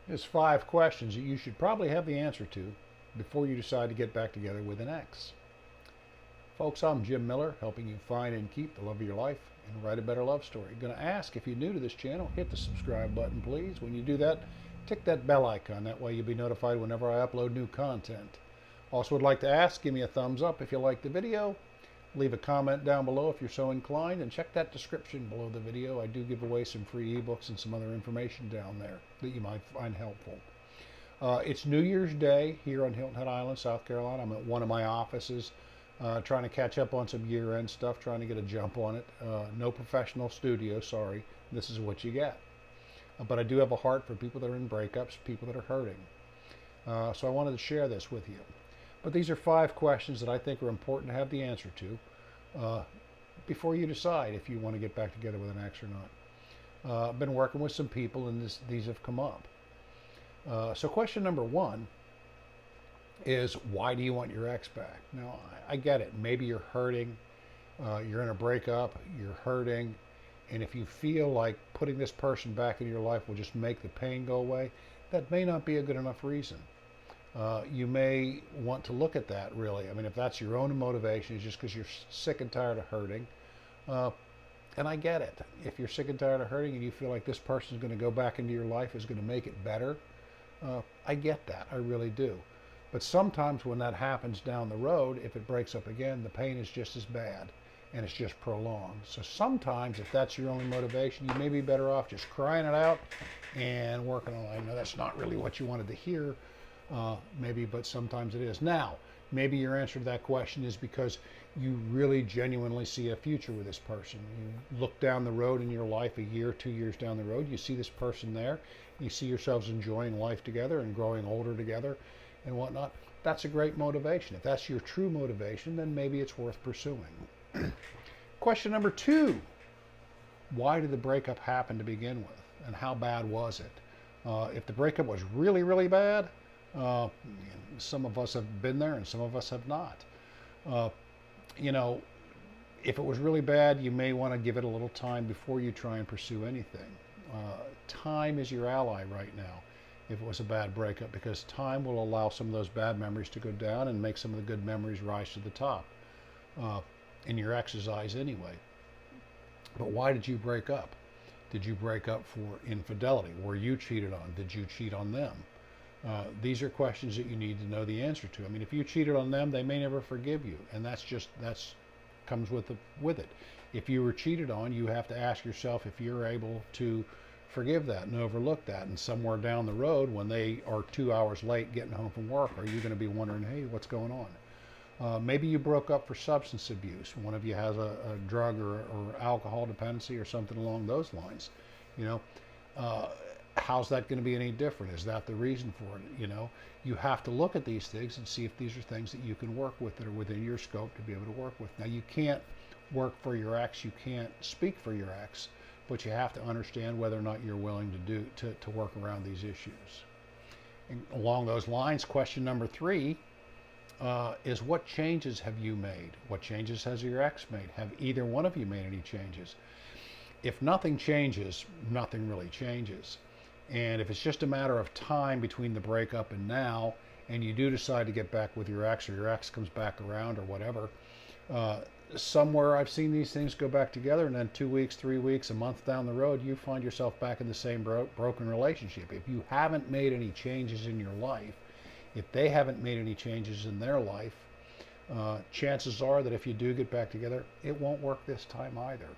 There's 5 questions that you should probably have the answer to before you decide to get back together with an ex. Folks, I'm Jim Miller, helping you find and keep the love of your life and write a better love story. I'm going to ask, if you're new to this channel, hit the subscribe button, please. When you do that, tick that bell icon. That way you'll be notified whenever I upload new content. Also would like to ask, give me a thumbs up if you like the video. Leave a comment down below if you're so inclined, and check that description below the video. I do give away some free ebooks and some other information down there that you might find helpful. It's New Year's Day here on Hilton Head Island, South Carolina. I'm at one of my offices trying to catch up on some year-end stuff, trying to get a jump on it. No professional studio, sorry. This is what you get. But I do have a heart for people that are in breakups, people that are hurting. So I wanted to share this with you. But these are 5 questions that I think are important to have the answer to before you decide if you want to get back together with an ex or not. I've been working with some people and these have come up. So question number 1 is, why do you want your ex back? Now, I get it. Maybe you're hurting. You're in a breakup. You're hurting. And if you feel like putting this person back in your life will just make the pain go away, that may not be a good enough reason. You may want to look at that, really. I mean, if that's your own motivation, it's just because you're sick and tired of hurting. And I get it. If you're sick and tired of hurting and you feel like this person is going to go back into your life, is going to make it better, I get that. I really do. But sometimes when that happens down the road, if it breaks up again, the pain is just as bad and it's just prolonged. So sometimes, if that's your only motivation, you may be better off just crying it out and working on it. I know that's not really what you wanted to hear. Maybe, but sometimes it is. Now, maybe your answer to that question is because you really genuinely see a future with this person. You look down the road in your life, a year, 2 years down the road, you see this person there, you see yourselves enjoying life together and growing older together and whatnot. That's a great motivation. If that's your true motivation, then maybe it's worth pursuing. Question number 2, why did the breakup happen to begin with, and how bad was it? If the breakup was really, really bad, some of us have been there and some of us have not. You know, if it was really bad, you may want to give it a little time before you try and pursue anything. Time is your ally right now if it was a bad breakup, because time will allow some of those bad memories to go down and make some of the good memories rise to the top, in your ex's eyes anyway. But why did you break up? Did you break up for infidelity? Were you cheated on? Did you cheat on them? These are questions that you need to know the answer to. I mean, if you cheated on them, they may never forgive you, and that's comes with it. If you were cheated on, you have to ask yourself if you're able to forgive that and overlook that. And somewhere down the road, when they are 2 hours late getting home from work, are you going to be wondering, hey, what's going on? Maybe you broke up for substance abuse. One of you has a drug or alcohol dependency or something along those lines. You know. How's that going to be any different? Is that the reason for it? You know, you have to look at these things and see if these are things that you can work with, that are within your scope to be able to work with. Now, you can't work for your ex, you can't speak for your ex, but you have to understand whether or not you're willing to work around these issues. And along those lines, question number 3 is, what changes have you made? What changes has your ex made? Have either one of you made any changes? If nothing changes, nothing really changes. And if it's just a matter of time between the breakup and now, and you do decide to get back with your ex, or your ex comes back around or whatever, somewhere I've seen these things go back together, and then 2 weeks, 3 weeks, a month down the road, you find yourself back in the same broken relationship. If you haven't made any changes in your life, if they haven't made any changes in their life, chances are that if you do get back together, it won't work this time either.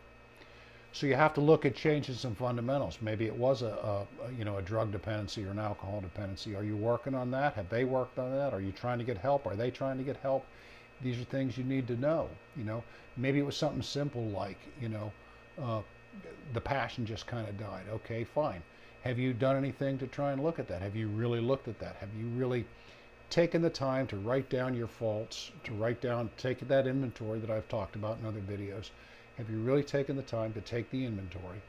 So you have to look at changing some fundamentals. Maybe it was a drug dependency or an alcohol dependency. Are you working on that? Have they worked on that? Are you trying to get help? Are they trying to get help? These are things you need to know. You know, maybe it was something simple like, the passion just kind of died. Okay, fine. Have you done anything to try and look at that? Have you really looked at that? Have you really taken the time to write down your faults, take that inventory that I've talked about in other videos? Have you really taken the time to take the inventory?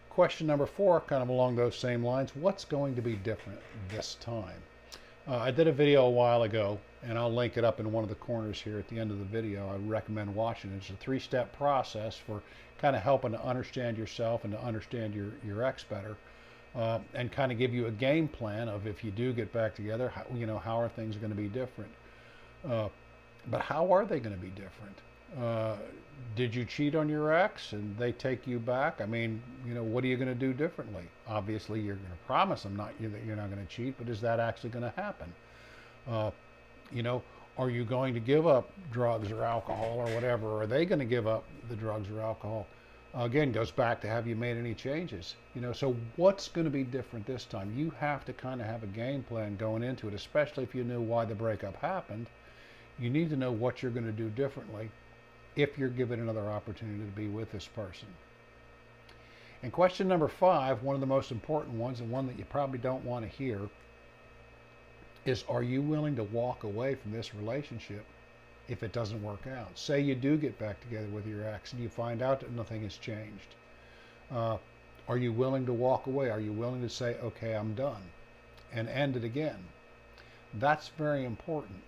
Question number 4, kind of along those same lines, what's going to be different this time? I did a video a while ago, and I'll link it up in one of the corners here at the end of the video. I recommend watching it. It's a 3-step process for kind of helping to understand yourself and to understand your ex better. and kind of give you a game plan of if you do get back together, how are things going to be different. But how are they going to be different? Did you cheat on your ex and they take you back? I mean, what are you going to do differently? Obviously, you're going to promise them that you're not going to cheat, but is that actually going to happen? Uh, you know, are you going to give up drugs or alcohol or whatever? Or are they going to give up the drugs or alcohol? Again, goes back to, have you made any changes? So what's going to be different this time? You have to kind of have a game plan going into it, especially if you knew why the breakup happened. You need to know what you're going to do differently if you're given another opportunity to be with this person. And question number 5, one of the most important ones, and one that you probably don't want to hear, is, are you willing to walk away from this relationship if it doesn't work out? Say you do get back together with your ex and you find out that nothing has changed. Are you willing to walk away? Are you willing to say, okay, I'm done, and end it again? That's very important.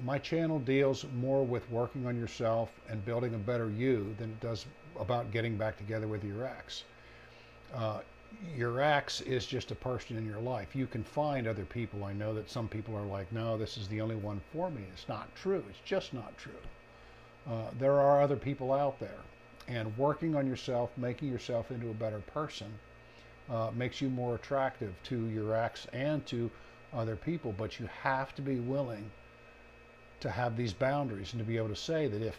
My channel deals more with working on yourself and building a better you than it does about getting back together with your ex. Your ex is just a person in your life. You can find other people. I know that some people are like, no, this is the only one for me. It's not true. It's just not true. There are other people out there. And working on yourself, making yourself into a better person, makes you more attractive to your ex and to other people. But you have to be willing to have these boundaries and to be able to say that if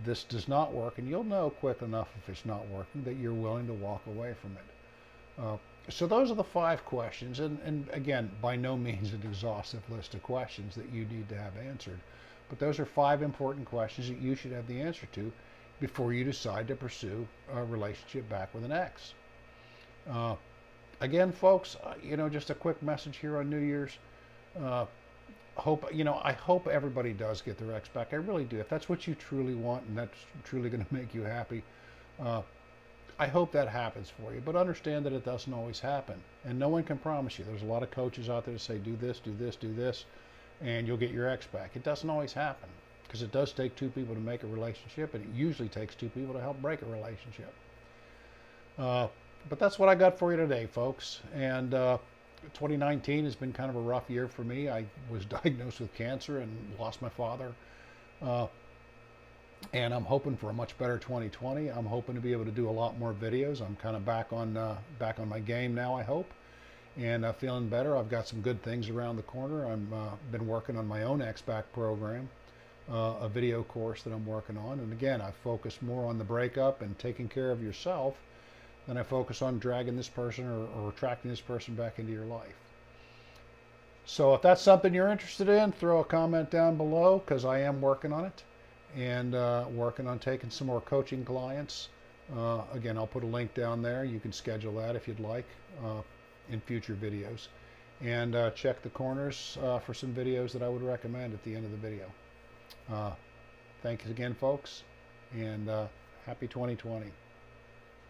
this does not work, and you'll know quick enough if it's not working, that you're willing to walk away from it. So those are the 5 questions, and again, by no means an exhaustive list of questions that you need to have answered, but those are 5 important questions that you should have the answer to before you decide to pursue a relationship back with an ex. Again, folks, just a quick message here on New Year's. I hope everybody does get their ex back. I really do. If that's what you truly want and that's truly going to make you happy, I hope that happens for you. But understand that it doesn't always happen, and no one can promise you. There's a lot of coaches out there that say, do this, do this, do this, and you'll get your ex back. It doesn't always happen, because it does take 2 people to make a relationship, and it usually takes 2 people to help break a relationship. But that's what I got for you today, folks. And 2019 has been kind of a rough year for me. I was diagnosed with cancer and lost my father. And I'm hoping for a much better 2020. I'm hoping to be able to do a lot more videos. I'm kind of back on my game now, I hope, and feeling better. I've got some good things around the corner. I've been working on my own X-Back program, a video course that I'm working on. And again, I focus more on the breakup and taking care of yourself than I focus on dragging this person or attracting this person back into your life. So if that's something you're interested in, throw a comment down below, because I am working on it, and working on taking some more coaching clients. Again, I'll put a link down there. You can schedule that if you'd like in future videos. And check the corners for some videos that I would recommend at the end of the video. Thanks again, folks, and happy 2020.